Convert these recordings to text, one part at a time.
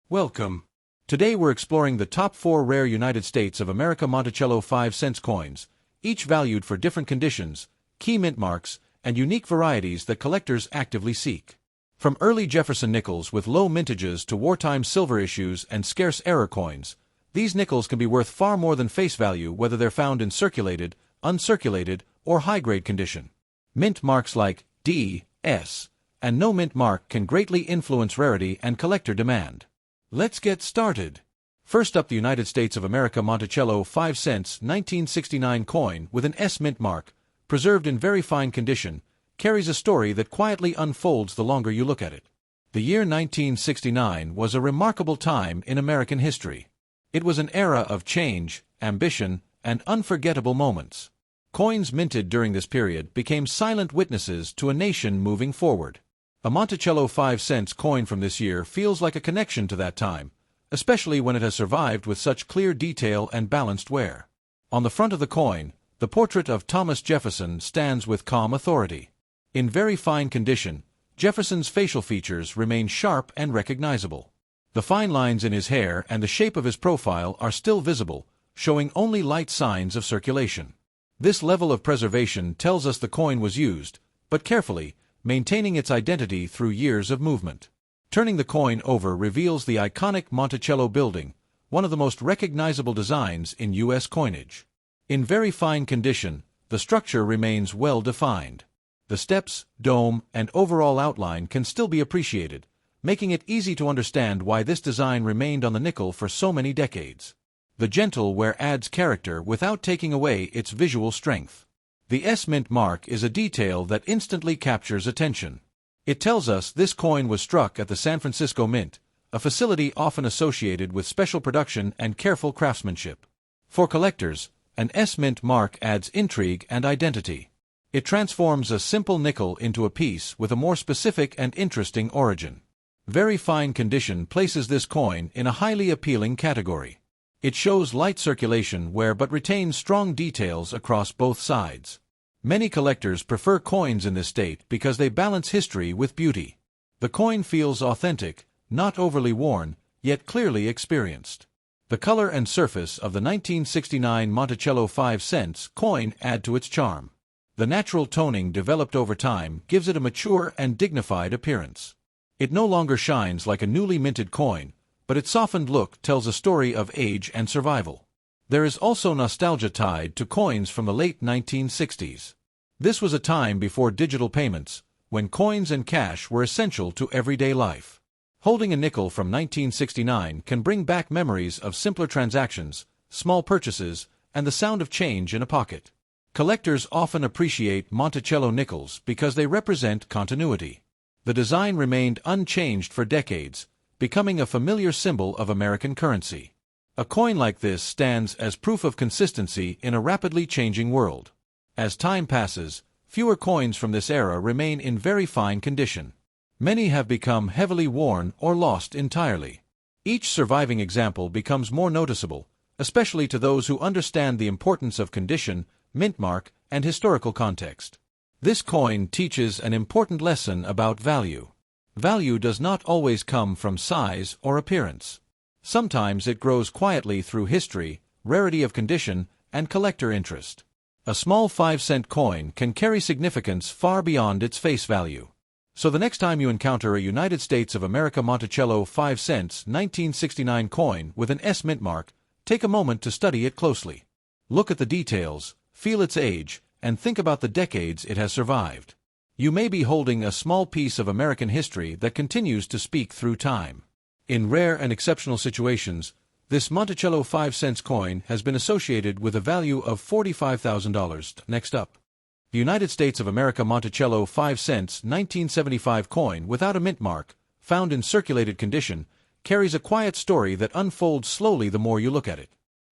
Welcome. Today we're exploring the top 4 rare United States of America Monticello 5-cent coins, each valued for different conditions, key mint marks, and unique varieties that collectors actively seek. From early Jefferson nickels with low mintages to wartime silver issues and scarce error coins, these nickels can be worth far more than face value whether they're found in circulated, uncirculated, or high-grade condition. Mint marks like D, S, and no mint mark can greatly influence rarity and collector demand. Let's get started. First up, the United States of America Monticello 5 cents 1969 coin with an S mint mark, preserved in very fine condition, carries a story that quietly unfolds the longer you look at it. The year 1969 was a remarkable time in American history. It was an era of change, ambition, and unforgettable moments. Coins minted during this period became silent witnesses to a nation moving forward. A Monticello 5 cents coin from this year feels like a connection to that time, especially when it has survived with such clear detail and balanced wear. On the front of the coin, the portrait of Thomas Jefferson stands with calm authority. In very fine condition, Jefferson's facial features remain sharp and recognizable. The fine lines in his hair and the shape of his profile are still visible, showing only light signs of circulation. This level of preservation tells us the coin was used, but carefully, maintaining its identity through years of movement. Turning the coin over reveals the iconic Monticello building, one of the most recognizable designs in U.S. coinage. In very fine condition, the structure remains well defined. The steps, dome, and overall outline can still be appreciated, making it easy to understand why this design remained on the nickel for so many decades. The gentle wear adds character without taking away its visual strength. The S mint mark is a detail that instantly captures attention. It tells us this coin was struck at the San Francisco Mint, a facility often associated with special production and careful craftsmanship. For collectors, an S mint mark adds intrigue and identity. It transforms a simple nickel into a piece with a more specific and interesting origin. Very fine condition places this coin in a highly appealing category. It shows light circulation wear but retains strong details across both sides. Many collectors prefer coins in this state because they balance history with beauty. The coin feels authentic, not overly worn, yet clearly experienced. The color and surface of the 1969 Monticello 5 cents coin add to its charm. The natural toning developed over time gives it a mature and dignified appearance. It no longer shines like a newly minted coin, but its softened look tells a story of age and survival. There is also nostalgia tied to coins from the late 1960s. This was a time before digital payments, when coins and cash were essential to everyday life. Holding a nickel from 1969 can bring back memories of simpler transactions, small purchases, and the sound of change in a pocket. Collectors often appreciate Monticello nickels because they represent continuity. The design remained unchanged for decades, becoming a familiar symbol of American currency. A coin like this stands as proof of consistency in a rapidly changing world. As time passes, fewer coins from this era remain in very fine condition. Many have become heavily worn or lost entirely. Each surviving example becomes more noticeable, especially to those who understand the importance of condition, mint mark, and historical context. This coin teaches an important lesson about value. Value does not always come from size or appearance. Sometimes it grows quietly through history, rarity of condition, and collector interest. A small 5-cent coin can carry significance far beyond its face value. So the next time you encounter a United States of America Monticello 5 cents 1969 coin with an S mint mark, take a moment to study it closely. Look at the details, feel its age, and think about the decades it has survived. You may be holding a small piece of American history that continues to speak through time. In rare and exceptional situations, this Monticello 5 cents coin has been associated with a value of $45,000. Next up, the United States of America Monticello 5 cents 1975 coin without a mint mark, found in circulated condition, carries a quiet story that unfolds slowly the more you look at it.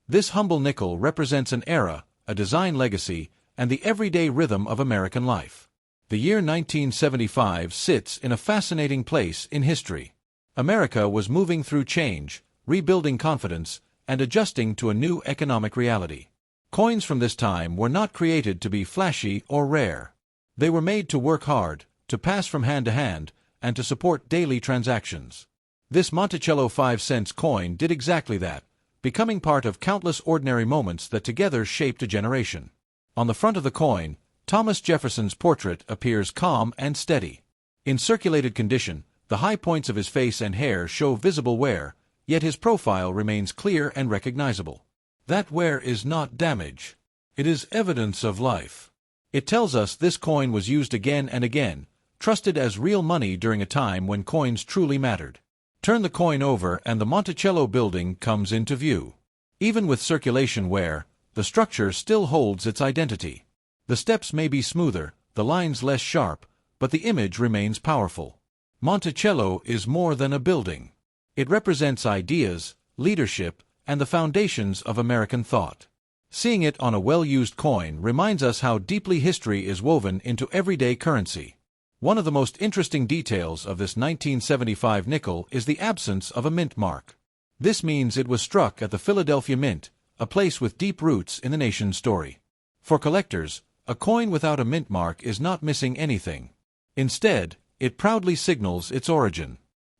This humble nickel represents an era, a design legacy, and the everyday rhythm of American life. The year 1975 sits in a fascinating place in history. America was moving through change, rebuilding confidence, and adjusting to a new economic reality. Coins from this time were not created to be flashy or rare. They were made to work hard, to pass from hand to hand, and to support daily transactions. This Monticello 5-cents coin did exactly that, becoming part of countless ordinary moments that together shaped a generation. On the front of the coin, Thomas Jefferson's portrait appears calm and steady. In circulated condition, the high points of his face and hair show visible wear, yet his profile remains clear and recognizable. That wear is not damage. It is evidence of life. It tells us this coin was used again and again, trusted as real money during a time when coins truly mattered. Turn the coin over and the Monticello building comes into view. Even with circulation wear, the structure still holds its identity. The steps may be smoother, the lines less sharp, but the image remains powerful. Monticello is more than a building. It represents ideas, leadership, and the foundations of American thought. Seeing it on a well-used coin reminds us how deeply history is woven into everyday currency. One of the most interesting details of this 1975 nickel is the absence of a mint mark. This means it was struck at the Philadelphia Mint, a place with deep roots in the nation's story. For collectors, a coin without a mint mark is not missing anything. Instead, it proudly signals its origin.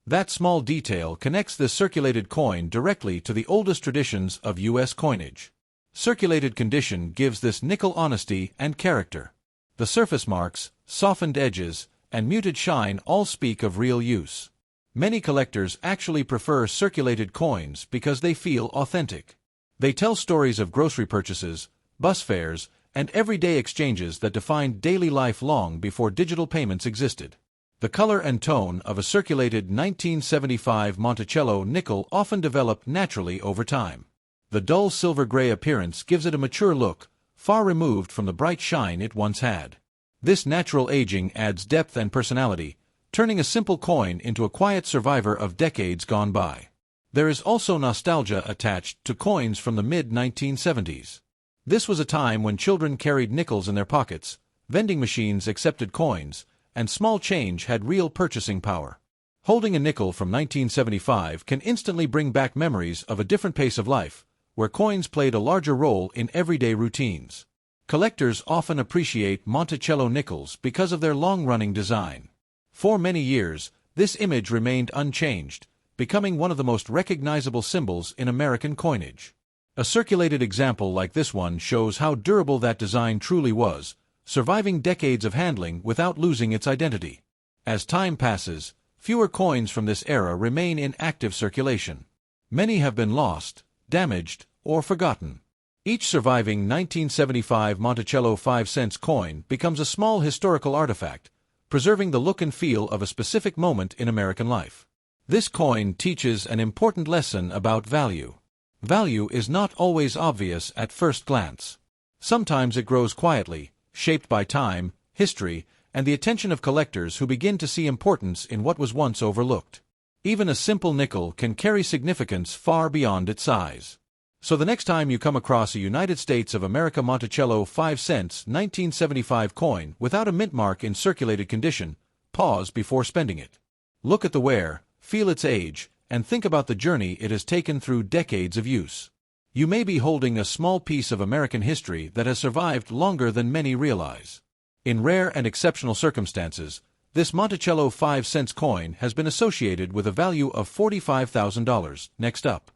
That small detail connects this circulated coin directly to the oldest traditions of U.S. coinage. Circulated condition gives this nickel honesty and character. The surface marks, softened edges, and muted shine all speak of real use. Many collectors actually prefer circulated coins because they feel authentic. They tell stories of grocery purchases, bus fares, and everyday exchanges that defined daily life long before digital payments existed. The color and tone of a circulated 1975 Monticello nickel often develop naturally over time. The dull silver-gray appearance gives it a mature look, far removed from the bright shine it once had. This natural aging adds depth and personality, turning a simple coin into a quiet survivor of decades gone by. There is also nostalgia attached to coins from the mid-1970s. This was a time when children carried nickels in their pockets, vending machines accepted coins, and small change had real purchasing power. Holding a nickel from 1975 can instantly bring back memories of a different pace of life, where coins played a larger role in everyday routines. Collectors often appreciate Monticello nickels because of their long-running design. For many years, this image remained unchanged, becoming one of the most recognizable symbols in American coinage. A circulated example like this one shows how durable that design truly was, surviving decades of handling without losing its identity. As time passes, fewer coins from this era remain in active circulation. Many have been lost, damaged, or forgotten. Each surviving 1975 Monticello 5-cents coin becomes a small historical artifact, preserving the look and feel of a specific moment in American life. This coin teaches an important lesson about value. Value is not always obvious at first glance. Sometimes it grows quietly, shaped by time, history, and the attention of collectors who begin to see importance in what was once overlooked. Even a simple nickel can carry significance far beyond its size. So the next time you come across a United States of America Monticello 5-cents 1975 coin without a mint mark in circulated condition, pause before spending it. Look at the wear, feel its age, and think about the journey it has taken through decades of use. You may be holding a small piece of American history that has survived longer than many realize. In rare and exceptional circumstances, this Monticello 5-cents coin has been associated with a value of $45,000. Next up,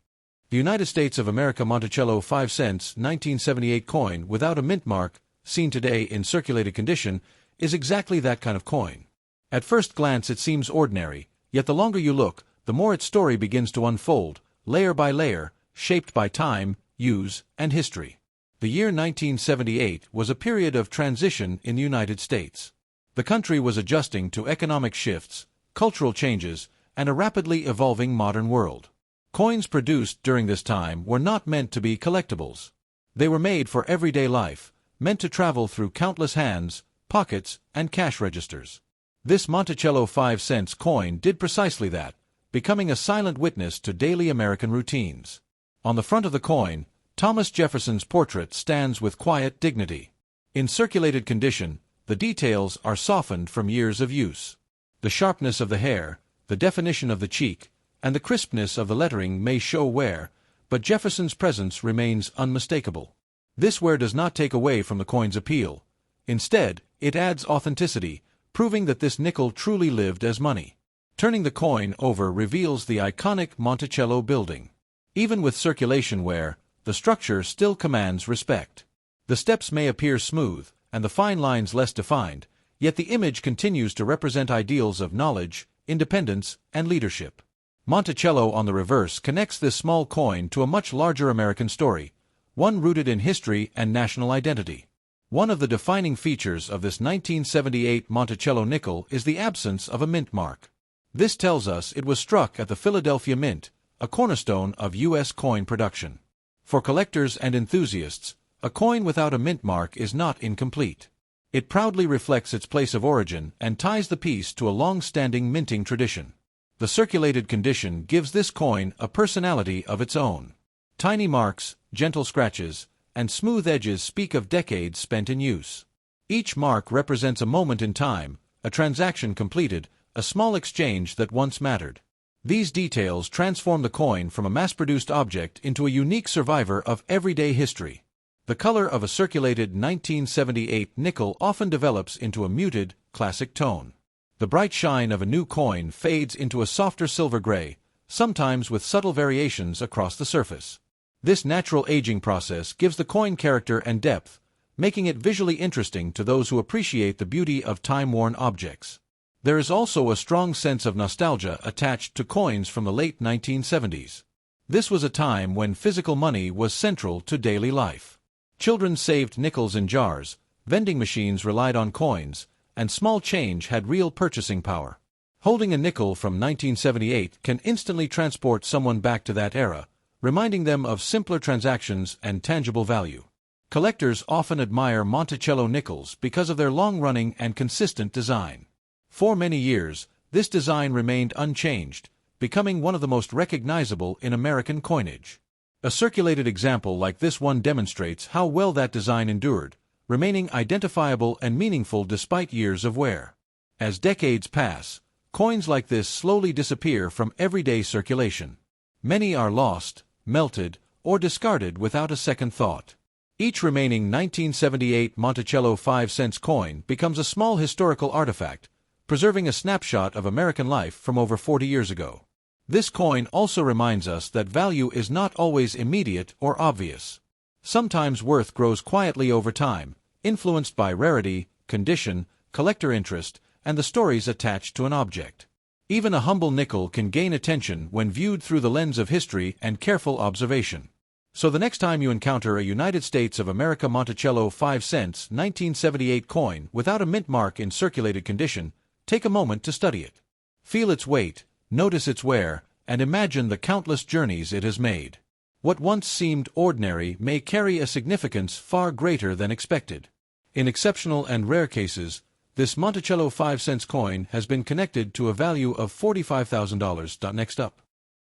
the United States of America Monticello 5-cents 1978 coin without a mint mark, seen today in circulated condition, is exactly that kind of coin. At first glance it seems ordinary, yet the longer you look, the more its story begins to unfold, layer by layer, shaped by time, use, and history. The year 1978 was a period of transition in the United States. The country was adjusting to economic shifts, cultural changes, and a rapidly evolving modern world. Coins produced during this time were not meant to be collectibles. They were made for everyday life, meant to travel through countless hands, pockets, and cash registers. This Monticello 5-cents coin did precisely that, becoming a silent witness to daily American routines. On the front of the coin, Thomas Jefferson's portrait stands with quiet dignity. In circulated condition, the details are softened from years of use. The sharpness of the hair, the definition of the cheek, and the crispness of the lettering may show wear, but Jefferson's presence remains unmistakable. This wear does not take away from the coin's appeal. Instead, it adds authenticity, proving that this nickel truly lived as money. Turning the coin over reveals the iconic Monticello building. Even with circulation wear, the structure still commands respect. The steps may appear smooth, and the fine lines less defined, yet the image continues to represent ideals of knowledge, independence, and leadership. Monticello on the reverse connects this small coin to a much larger American story, one rooted in history and national identity. One of the defining features of this 1978 Monticello nickel is the absence of a mint mark. This tells us it was struck at the Philadelphia Mint, a cornerstone of U.S. coin production. For collectors and enthusiasts, a coin without a mint mark is not incomplete. It proudly reflects its place of origin and ties the piece to a long-standing minting tradition. The circulated condition gives this coin a personality of its own. Tiny marks, gentle scratches, and smooth edges speak of decades spent in use. Each mark represents a moment in time, a transaction completed, a small exchange that once mattered. These details transform the coin from a mass-produced object into a unique survivor of everyday history. The color of a circulated 1978 nickel often develops into a muted, classic tone. The bright shine of a new coin fades into a softer silver gray, sometimes with subtle variations across the surface. This natural aging process gives the coin character and depth, making it visually interesting to those who appreciate the beauty of time-worn objects. There is also a strong sense of nostalgia attached to coins from the late 1970s. This was a time when physical money was central to daily life. Children saved nickels in jars, vending machines relied on coins, and small change had real purchasing power. Holding a nickel from 1978 can instantly transport someone back to that era, reminding them of simpler transactions and tangible value. Collectors often admire Monticello nickels because of their long-running and consistent design. For many years, this design remained unchanged, becoming one of the most recognizable in American coinage. A circulated example like this one demonstrates how well that design endured, remaining identifiable and meaningful despite years of wear. As decades pass, coins like this slowly disappear from everyday circulation. Many are lost, melted, or discarded without a second thought. Each remaining 1978 Monticello 5-cent coin becomes a small historical artifact, preserving a snapshot of American life from over 40 years ago. This coin also reminds us that value is not always immediate or obvious. Sometimes worth grows quietly over time, influenced by rarity, condition, collector interest, and the stories attached to an object. Even a humble nickel can gain attention when viewed through the lens of history and careful observation. So the next time you encounter a United States of America Monticello 5-cent 1978 coin without a mint mark in circulated condition, take a moment to study it. Feel its weight, notice its wear, and imagine the countless journeys it has made. What once seemed ordinary may carry a significance far greater than expected. In exceptional and rare cases, this Monticello 5-cent coin has been connected to a value of $45,000. Next up,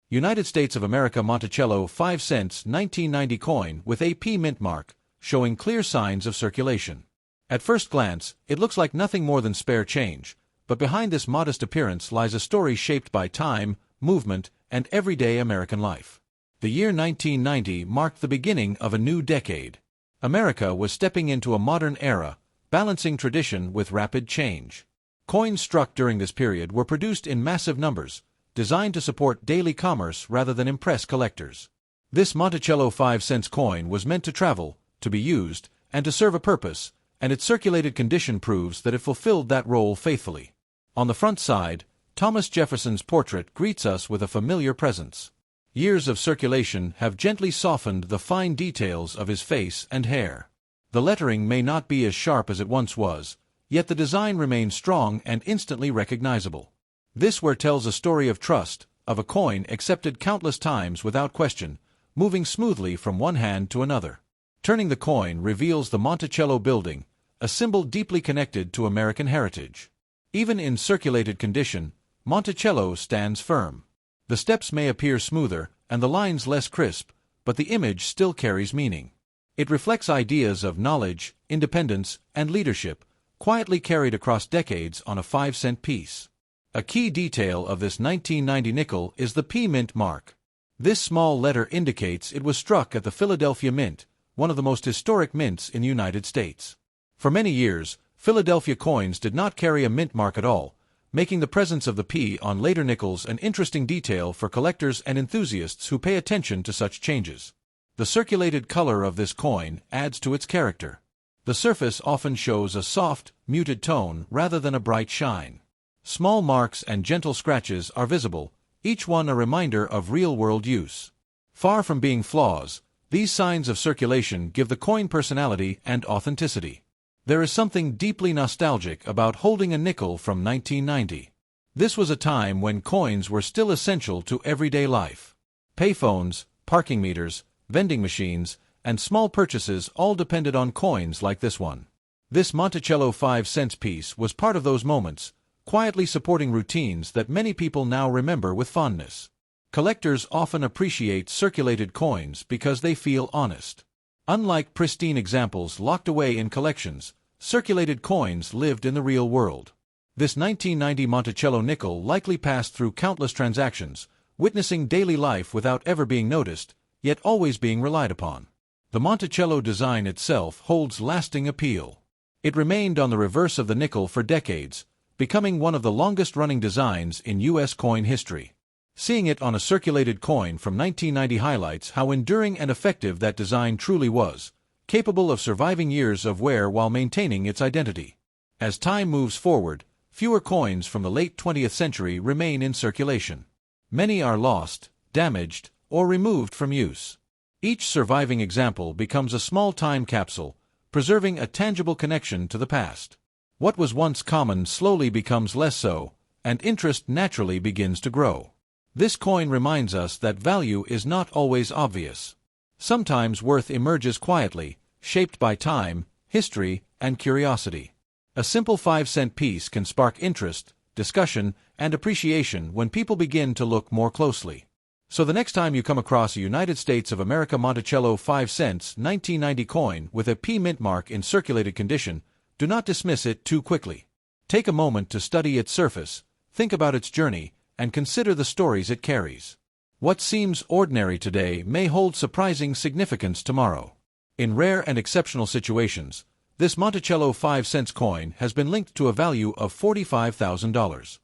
United States of America Monticello 5-cent 1990 coin with AP mint mark, showing clear signs of circulation. At first glance, it looks like nothing more than spare change, but behind this modest appearance lies a story shaped by time, movement, and everyday American life. The year 1990 marked the beginning of a new decade. America was stepping into a modern era, balancing tradition with rapid change. Coins struck during this period were produced in massive numbers, designed to support daily commerce rather than impress collectors. This Monticello 5-cent coin was meant to travel, to be used, and to serve a purpose, and its circulated condition proves that it fulfilled that role faithfully. On the front side, Thomas Jefferson's portrait greets us with a familiar presence. Years of circulation have gently softened the fine details of his face and hair. The lettering may not be as sharp as it once was, yet the design remains strong and instantly recognizable. This ware tells a story of trust, of a coin accepted countless times without question, moving smoothly from one hand to another. Turning the coin reveals the Monticello building, a symbol deeply connected to American heritage. Even in circulated condition, Monticello stands firm. The steps may appear smoother and the lines less crisp, but the image still carries meaning. It reflects ideas of knowledge, independence, and leadership, quietly carried across decades on a 5-cent piece. A key detail of this 1990 nickel is the P mint mark. This small letter indicates it was struck at the Philadelphia Mint, one of the most historic mints in the United States. For many years, Philadelphia coins did not carry a mint mark at all, making the presence of the P on later nickels an interesting detail for collectors and enthusiasts who pay attention to such changes. The circulated color of this coin adds to its character. The surface often shows a soft, muted tone rather than a bright shine. Small marks and gentle scratches are visible, each one a reminder of real-world use. Far from being flaws, these signs of circulation give the coin personality and authenticity. There is something deeply nostalgic about holding a nickel from 1990. This was a time when coins were still essential to everyday life. Payphones, parking meters, vending machines, and small purchases all depended on coins like this one. This Monticello 5-cent piece was part of those moments, quietly supporting routines that many people now remember with fondness. Collectors often appreciate circulated coins because they feel honest. Unlike pristine examples locked away in collections, circulated coins lived in the real world. This 1990 Monticello nickel likely passed through countless transactions, witnessing daily life without ever being noticed, yet always being relied upon. The Monticello design itself holds lasting appeal. It remained on the reverse of the nickel for decades, becoming one of the longest-running designs in U.S. coin history. Seeing it on a circulated coin from 1990 highlights how enduring and effective that design truly was, capable of surviving years of wear while maintaining its identity. As time moves forward, fewer coins from the late 20th century remain in circulation. Many are lost, damaged, or removed from use. Each surviving example becomes a small time capsule, preserving a tangible connection to the past. What was once common slowly becomes less so, and interest naturally begins to grow. This coin reminds us that value is not always obvious. Sometimes worth emerges quietly, shaped by time, history, and curiosity. A simple 5-cent piece can spark interest, discussion, and appreciation when people begin to look more closely. So the next time you come across a United States of America Monticello 5 cents 1990 coin with a P mint mark in circulated condition, do not dismiss it too quickly. Take a moment to study its surface, think about its journey, and consider the stories it carries. What seems ordinary today may hold surprising significance tomorrow. In rare and exceptional situations, this Monticello 5 cents coin has been linked to a value of $45,000.